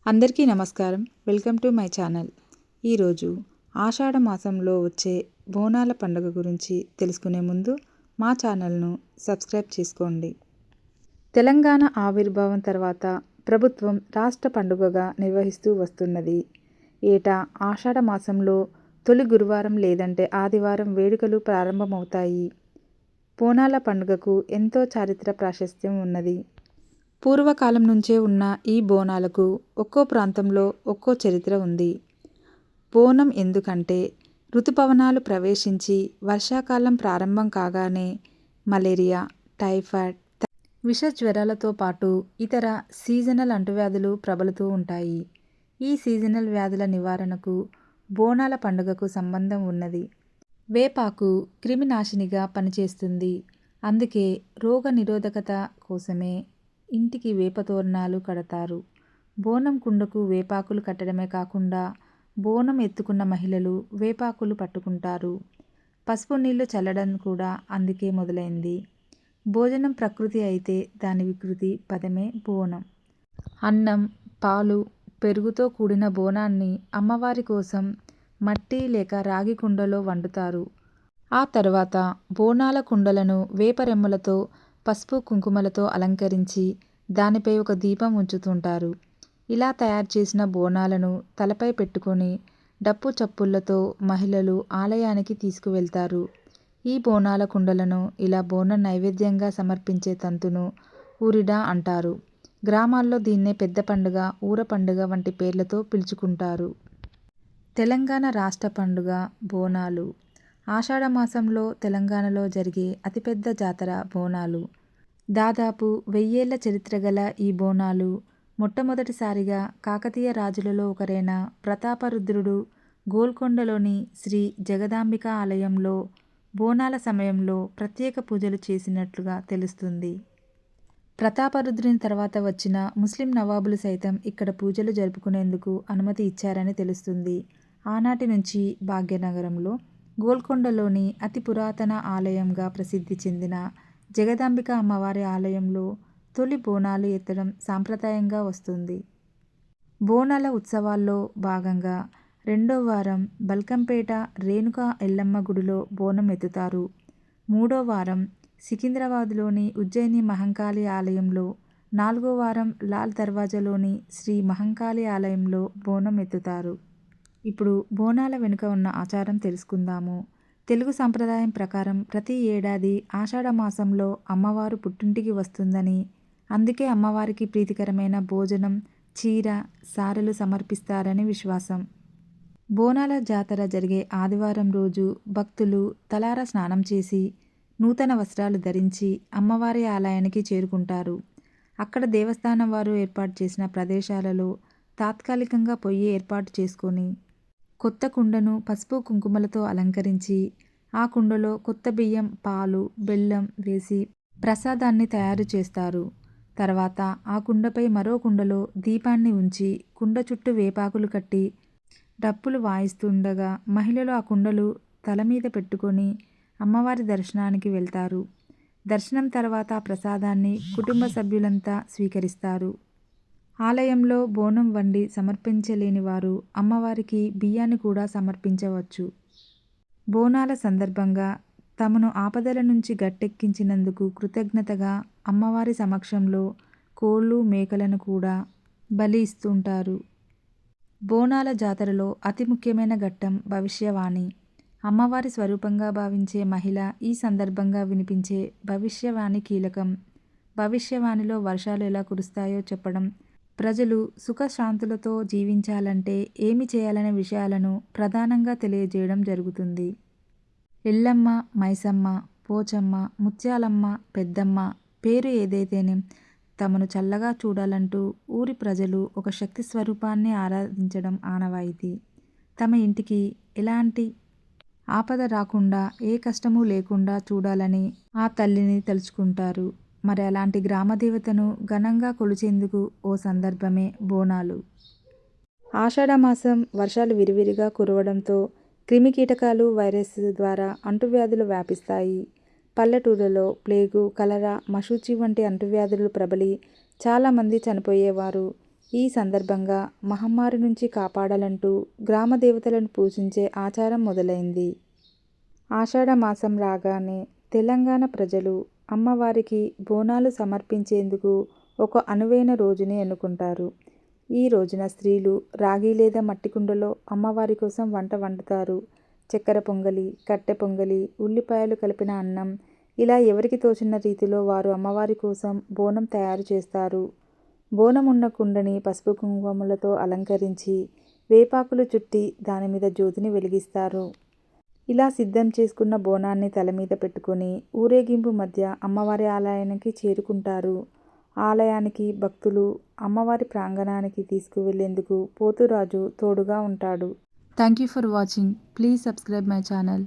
అందరికీ నమస్కారం. Welcome to my channel. ఈరోజు ఆషాఢ మాసంలో వచ్చే బోనాల పండుగ గురించి తెలుసుకునే ముందు మా ఛానల్ను సబ్స్క్రైబ్ చేసుకోండి. తెలంగాణ ఆవిర్భావం తర్వాత ప్రభుత్వం రాష్ట్ర పండుగగా నిర్వహిస్తూ వస్తున్నది. ఏటా ఆషాఢ మాసంలో తొలి గురువారం లేదంటే ఆదివారం వేడుకలు ప్రారంభమవుతాయి. బోనాల పండుగకు ఎంతో చారిత్రక ప్రాశస్త్యం ఉన్నది. పూర్వకాలం నుంచే ఉన్న ఈ బోనాలకు ఒక్కో ప్రాంతంలో ఒక్కో చరిత్ర ఉంది. బోనం ఎందుకంటే ఋతుపవనాలు ప్రవేశించి వర్షాకాలం ప్రారంభం కాగానే మలేరియా, టైఫాయిడ్, విష జ్వరాలతో పాటు ఇతర సీజనల్ అంటువ్యాధులు ప్రబలుతూ ఉంటాయి. ఈ సీజనల్ వ్యాధుల నివారణకు బోనాల పండుగకు సంబంధం ఉన్నది. వేపాకు క్రిమినాశినిగా పనిచేస్తుంది. అందుకే రోగ నిరోధకత కోసమే ఇంటికి వేప తోరణాలు కడతారు. బోనం కుండకు వేపాకులు కట్టడమే కాకుండా బోనం ఎత్తుకున్న మహిళలు వేపాకులు పట్టుకుంటారు. పసుపు నీళ్లు చల్లడం కూడా అందుకే మొదలైంది. భోజనం ప్రకృతి అయితే దాని వికృతి పదమే బోనం. అన్నం, పాలు, పెరుగుతో కూడిన బోనాన్ని అమ్మవారి కోసం మట్టి లేక రాగి కుండలో వండుతారు. ఆ తర్వాత బోనాల కుండలను వేప రెమ్మలతో, పసుపు కుంకుమలతో అలంకరించి దానిపై ఒక దీపం ఉంచుతుంటారు. ఇలా తయారు చేసిన బోనాలను తలపై పెట్టుకొని డప్పు చప్పుళ్లతో మహిళలు ఆలయానికి తీసుకువెళ్తారు. ఈ బోనాల కుండలను ఇలా బోనం నైవేద్యంగా సమర్పించే తంతును ఊరిడా అంటారు. గ్రామాల్లో దీన్నే పెద్ద పండుగ, ఊర పండుగ వంటి పేర్లతో పిలుచుకుంటారు. తెలంగాణ రాష్ట్ర పండుగ బోనాలు. ఆషాఢ మాసంలో తెలంగాణలో జరిగే అతిపెద్ద జాతర బోనాలు. దాదాపు 1000 ఏళ్ల చరిత్ర గల ఈ బోనాలు మొట్టమొదటిసారిగా కాకతీయ రాజులలో ఒకరైన ప్రతాపరుద్రుడు గోల్కొండలోని శ్రీ జగదాంబిక ఆలయంలో బోనాల సమయంలో ప్రత్యేక పూజలు చేసినట్లుగా తెలుస్తుంది. ప్రతాపరుద్రుని తర్వాత వచ్చిన ముస్లిం నవాబులు సైతం ఇక్కడ పూజలు జరుపుకునేందుకు అనుమతి ఇచ్చారని తెలుస్తుంది. ఆనాటి నుంచి భాగ్యనగరంలో గోల్కొండలోని అతి పురాతన ఆలయంగా ప్రసిద్ధి చెందిన జగదాంబిక అమ్మవారి ఆలయంలో తొలి బోనాలు ఎత్తడం సాంప్రదాయంగా వస్తుంది. బోనాల ఉత్సవాల్లో భాగంగా రెండో వారం బల్కంపేట రేణుకా ఎల్లమ్మ గుడిలో బోనం ఎత్తుతారు. మూడో వారం సికింద్రాబాద్లోని ఉజ్జయిని మహంకాళి ఆలయంలో, నాలుగో వారం లాల్ దర్వాజాలోని శ్రీ మహంకాళి ఆలయంలో బోనం ఎత్తుతారు. ఇప్పుడు బోనాల వెనుక ఉన్న ఆచారం తెలుసుకుందాము. తెలుగు సంప్రదాయం ప్రకారం ప్రతి ఏడాది ఆషాఢ మాసంలో అమ్మవారు పుట్టింటికి వస్తుందని, అందుకే అమ్మవారికి ప్రీతికరమైన భోజనం, చీర, సారెలు సమర్పిస్తారని విశ్వాసం. బోనాల జాతర జరిగే ఆదివారం రోజు భక్తులు తలారా స్నానం చేసి నూతన వస్త్రాలు ధరించి అమ్మవారి ఆలయానికి చేరుకుంటారు. అక్కడ దేవస్థానం వారు ఏర్పాటు చేసిన ప్రదేశాలలో తాత్కాలికంగా పొయ్యి ఏర్పాటు చేసుకొని కొత్త కుండను పసుపు కుంకుమలతో అలంకరించి ఆ కుండలో కొత్త బియ్యం, పాలు, బెల్లం వేసి ప్రసాదాన్ని తయారు చేస్తారు. తర్వాత ఆ కుండపై మరో కుండలో దీపాన్ని ఉంచి కుండ చుట్టూ వేపాకులు కట్టి డప్పులు వాయిస్తుండగా మహిళలు ఆ కుండలు తల మీద పెట్టుకొని అమ్మవారి దర్శనానికి వెళ్తారు. దర్శనం తర్వాత ఆ ప్రసాదాన్ని కుటుంబ సభ్యులంతా స్వీకరిస్తారు. ఆలయంలో బోనం వండి సమర్పించలేని వారు అమ్మవారికి బియ్యాన్ని కూడా సమర్పించవచ్చు. బోనాల సందర్భంగా తమను ఆపదల నుంచి గట్టెక్కించినందుకు కృతజ్ఞతగా అమ్మవారి సమక్షంలో కోళ్లు, మేకలను కూడా బలి ఇస్తుంటారు. బోనాల జాతరలో అతి ముఖ్యమైన ఘట్టం భవిష్యవాణి. అమ్మవారి స్వరూపంగా భావించే మహిళ ఈ సందర్భంగా వినిపించే భవిష్యవాణి కీలకం. భవిష్యవాణిలో వర్షాలు ఎలా కురుస్తాయో చెప్పడం, ప్రజలు సుఖశాంతులతో జీవించాలంటే ఏమి చేయాలనే విషయాలను ప్రధానంగా తెలియజేయడం జరుగుతుంది. ఎల్లమ్మ, మైసమ్మ, పోచమ్మ, ముత్యాలమ్మ, పెద్దమ్మ పేరు ఏదైతేనేం తమను చల్లగా చూడాలంటూ ఊరి ప్రజలు ఒక శక్తి స్వరూపాన్ని ఆరాధించడం ఆనవాయితీ. తమ ఇంటికి ఎలాంటి ఆపద రాకుండా, ఏ కష్టమూ లేకుండా చూడాలని ఆ తల్లిని తలుచుకుంటారు. మరి అలాంటి గ్రామదేవతను ఘనంగా కొలిచేందుకు ఓ సందర్భమే బోనాలు. ఆషాఢ మాసం వర్షాలు విరివిరిగా కురవడంతో క్రిమికీటకాలు, వైరస్ ద్వారా అంటువ్యాధులు వ్యాపిస్తాయి. పల్లెటూళ్లలో ప్లేగు, కలరా, మశూచి వంటి అంటువ్యాధులు ప్రబలి చాలామంది చనిపోయేవారు. ఈ సందర్భంగా మహమ్మారి నుంచి కాపాడాలంటూ గ్రామ దేవతలను పూజించే ఆచారం మొదలైంది. ఆషాఢ మాసం రాగానే తెలంగాణ ప్రజలు అమ్మవారికి బోనాలు సమర్పించేందుకు ఒక అనువైన రోజుని ఎన్నుకుంటారు. ఈ రోజున స్త్రీలు రాగి లేదా మట్టి కుండలో అమ్మవారి కోసం వంట వండుతారు. చక్కెర పొంగలి, కట్టె పొంగలి, ఉల్లిపాయలు కలిపిన అన్నం, ఇలా ఎవరికి తోచిన రీతిలో వారు అమ్మవారి కోసం బోనం తయారు చేస్తారు. బోనం ఉన్న కుండని పసుపు కుంకుమలతో అలంకరించి వేపాకులు చుట్టి దాని మీద జ్యోతిని వెలిగిస్తారు. ఇలా సిద్ధం చేసుకున్న బోనాన్ని తల మీద పెట్టుకొని ఊరేగింపు మధ్య అమ్మవారి ఆలయానికి చేరుకుంటారు. ఆలయానికి భక్తులు అమ్మవారి ప్రాంగణానికి తీసుకువెళ్లేందుకు పోతురాజు తోడుగా ఉంటాడు. Thank you for watching. Please subscribe my channel.